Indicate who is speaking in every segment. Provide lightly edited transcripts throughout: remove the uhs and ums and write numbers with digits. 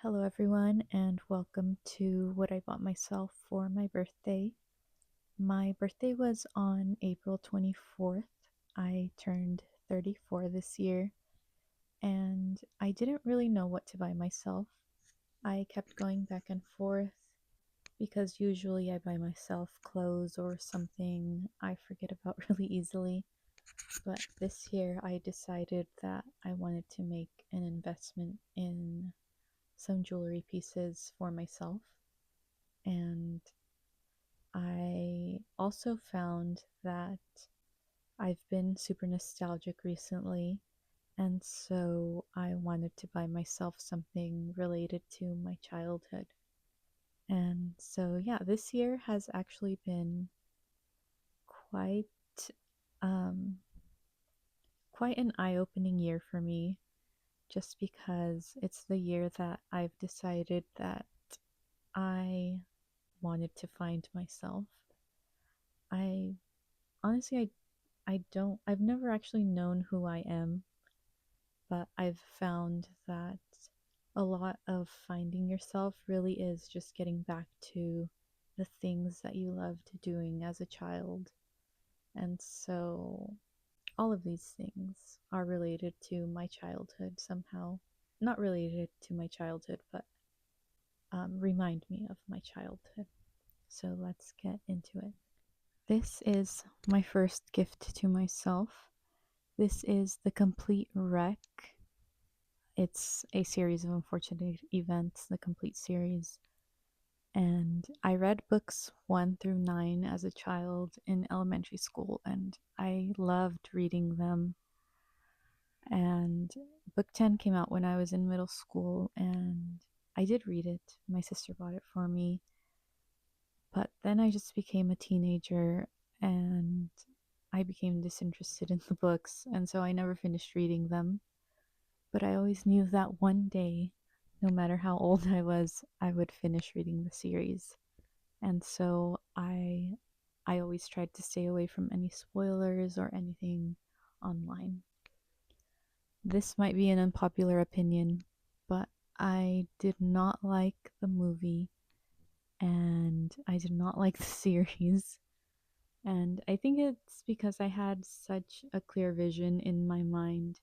Speaker 1: Hello, everyone, and welcome to what I bought myself for my birthday. My birthday was on April 24th. I turned 34 this year, and I didn't really know what to buy myself. I kept going back and forth because usually I buy myself clothes or something I forget about really easily. But this year I decided that I wanted to make an investment in some jewelry pieces for myself. And I also found that I've been super nostalgic recently, and so I wanted to buy myself something related to my childhood. And so, yeah, this year has actually been quite, um, quite an eye-opening year for me, just because it's the year that I've decided that I wanted to find myself. I honestly, I've never actually known who I am, but I've found that a lot of finding yourself really is just getting back to the things that you loved doing as a child. And so all of these things are related to my childhood somehow. Not related to my childhood, but remind me of my childhood. So let's get into it. This is my first gift to myself. This is The Complete Wreck. It's a series of unfortunate events, the complete series. And I read books 1 through 9 as a child in elementary school, and I loved reading them. And book 10 came out when I was in middle school, and I did read it. My sister bought it for me. But then I just became a teenager and I became disinterested in the books, and so I never finished reading them. But I always knew that one day, no matter how old I would finish reading the series. And so I always tried to stay away from any spoilers or anything online. This might be an unpopular opinion, but I did not like the movie and I did not like the series. And I think it's because I had such a clear vision in my mind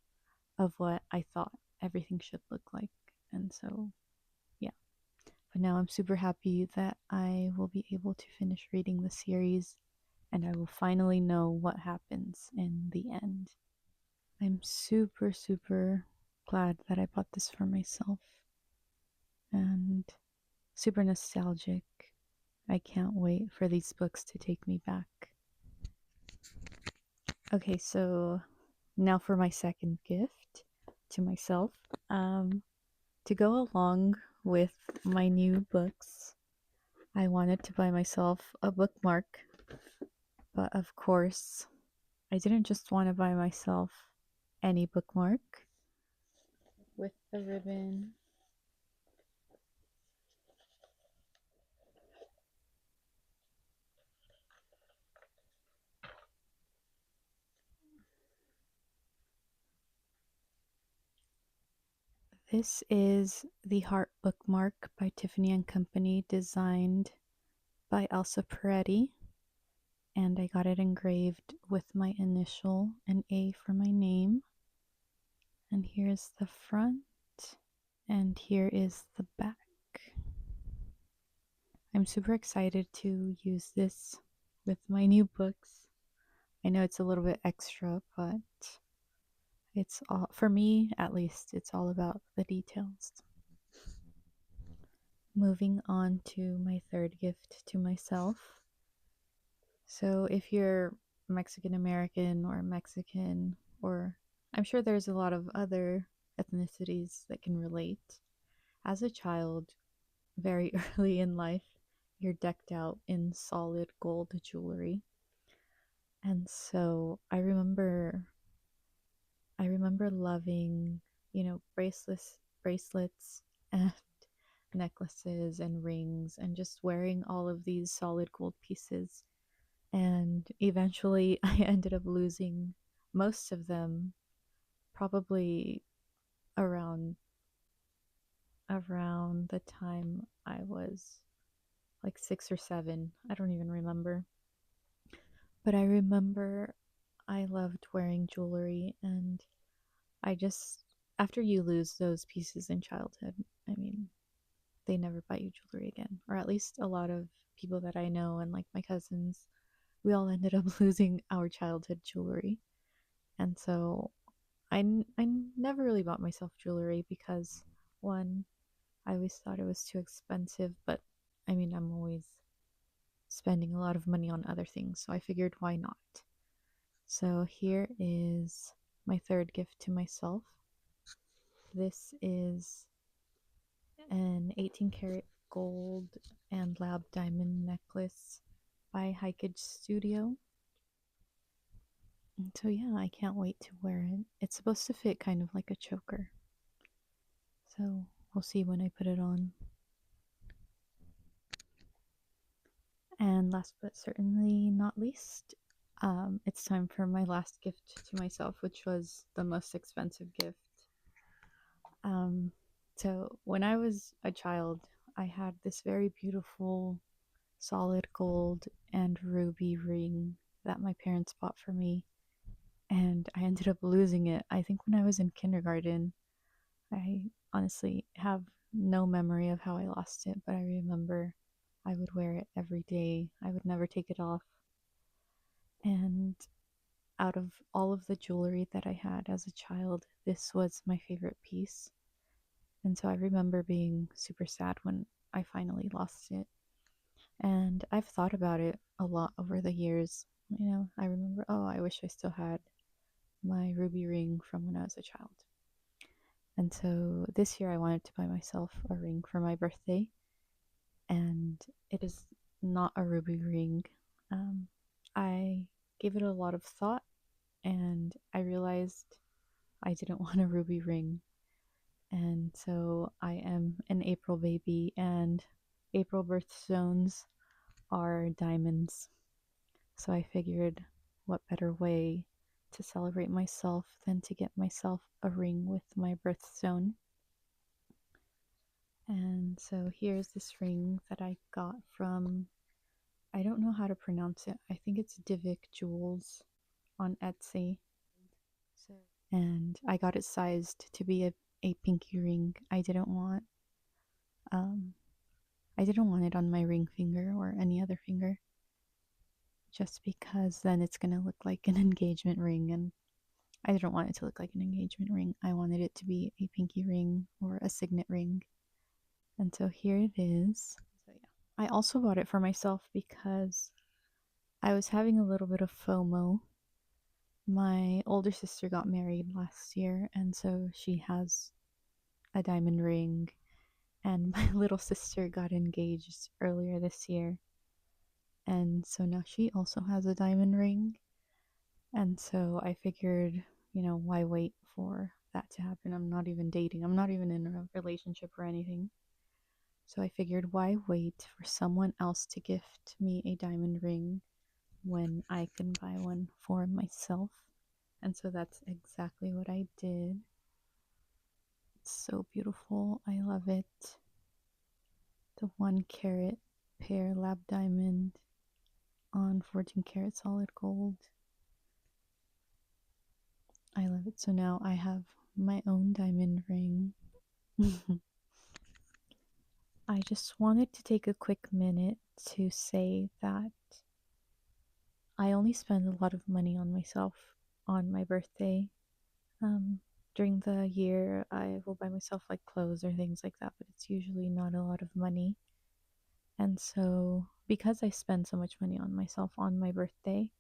Speaker 1: of what I thought everything should look like. And so, yeah. But now I'm super happy that I will be able to finish reading the series and I will finally know what happens in the end. I'm super, super glad that I bought this for myself and super nostalgic. I can't wait for these books to take me back. Okay, so now for my second gift to myself. Um, To go along with my new books, I wanted to buy myself a bookmark, but of course, I didn't just want to buy myself any bookmark with the ribbon. This is the Heart Bookmark by Tiffany and Company, designed by Elsa Peretti, and I got it engraved with my initial, an A for my name. And here's the front, and here is the back. I'm super excited to use this with my new books. I know it's a little bit extra, but it's all, for me at least, it's all about the details. Moving on to my third gift to myself. So if you're Mexican American or Mexican, or I'm sure there's a lot of other ethnicities that can relate. As a child, very early in life, you're decked out in solid gold jewelry. And so I remember loving, bracelets and necklaces and rings and just wearing all of these solid gold pieces. And eventually I ended up losing most of them, probably around around the time I was like 6 or 7. I don't even remember. But I remember I loved wearing jewelry, and I just, after you lose those pieces in childhood, I mean, they never buy you jewelry again. Or at least a lot of people that I know and like my cousins, we all ended up losing our childhood jewelry. And so I never really bought myself jewelry because, one, I always thought it was too expensive, but I mean, I'm always spending a lot of money on other things, so I figured why not? So here is my third gift to myself. This is an 18 karat gold and lab diamond necklace by Hikage Studio. And so yeah, I can't wait to wear it. It's supposed to fit kind of like a choker. So we'll see when I put it on. And last but certainly not least, it's time for my last gift to myself, which was the most expensive gift. Um, so when I was a child, I had this very beautiful solid gold and ruby ring that my parents bought for me, and I ended up losing it. I think when I was in kindergarten. I honestly have no memory of how I lost it, but I remember I would wear it every day. I would never take it off. And out of all of the jewelry that I had as a child, this was my favorite piece. And so I remember being super sad when I finally lost it. And I've thought about it a lot over the years. I remember, oh, I wish I still had my ruby ring from when I was a child. And so this year I wanted to buy myself a ring for my birthday, and it is not a ruby ring. Um, I gave it a lot of thought, and I realized I didn't want a ruby ring. And so I am an April baby, and April birthstones are diamonds. So I figured, what better way to celebrate myself than to get myself a ring with my birthstone? And so here's this ring that I got from, I don't know how to pronounce it. I think it's Divik Jewels on Etsy. And I got it sized to be a pinky ring. Um I didn't want it on my ring finger or any other finger, just because then it's gonna look like an engagement ring, and I didn't want it to look like an engagement ring. I wanted it to be a pinky ring or a signet ring. And so here it is. So yeah. I also bought it for myself because I was having a little bit of FOMO. My older sister got married last year, and so she has a diamond ring, and my little sister got engaged earlier this year. And so now she also has a diamond ring. And so I figured, why wait for that to happen? I'm not even dating, I'm not even in a relationship or anything. So I figured, why wait for someone else to gift me a diamond ring when I can buy one for myself? And so that's exactly what I did. It's so beautiful. I love it. The 1 carat pear lab diamond on 14 karat solid gold. I love it. So now I have my own diamond ring. I just wanted to take a quick minute to say that I only spend a lot of money on myself on my birthday. Um, During the year, I will buy myself like clothes or things like that, but it's usually not a lot of money. And so, because I spend so much money on myself on my birthday,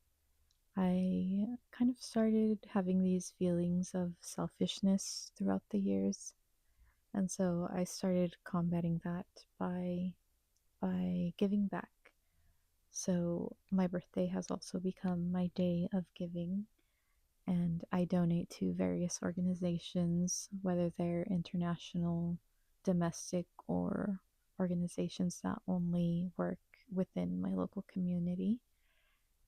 Speaker 1: I kind of started having these feelings of selfishness throughout the years. And so I started combating that by giving back. So my birthday has also become my day of giving, and I donate to various organizations, whether they're international, domestic, or organizations that only work within my local community.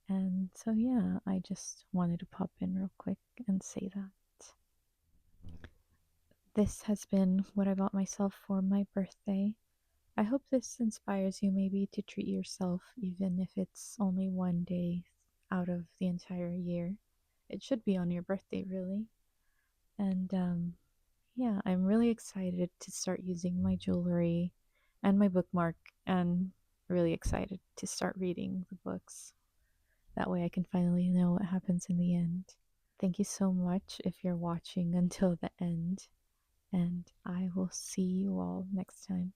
Speaker 1: And so, yeah, I just wanted to pop in real quick and say that. this has been what I bought myself for my birthday. I hope this inspires you maybe to treat yourself, even if it's only one day out of the entire year. It should be on your birthday, really. And yeah, I'm really excited to start using my jewelry and my bookmark, and really excited to start reading the books. That way I can finally know what happens in the end. Thank you so much if you're watching until the end, and I will see you all next time.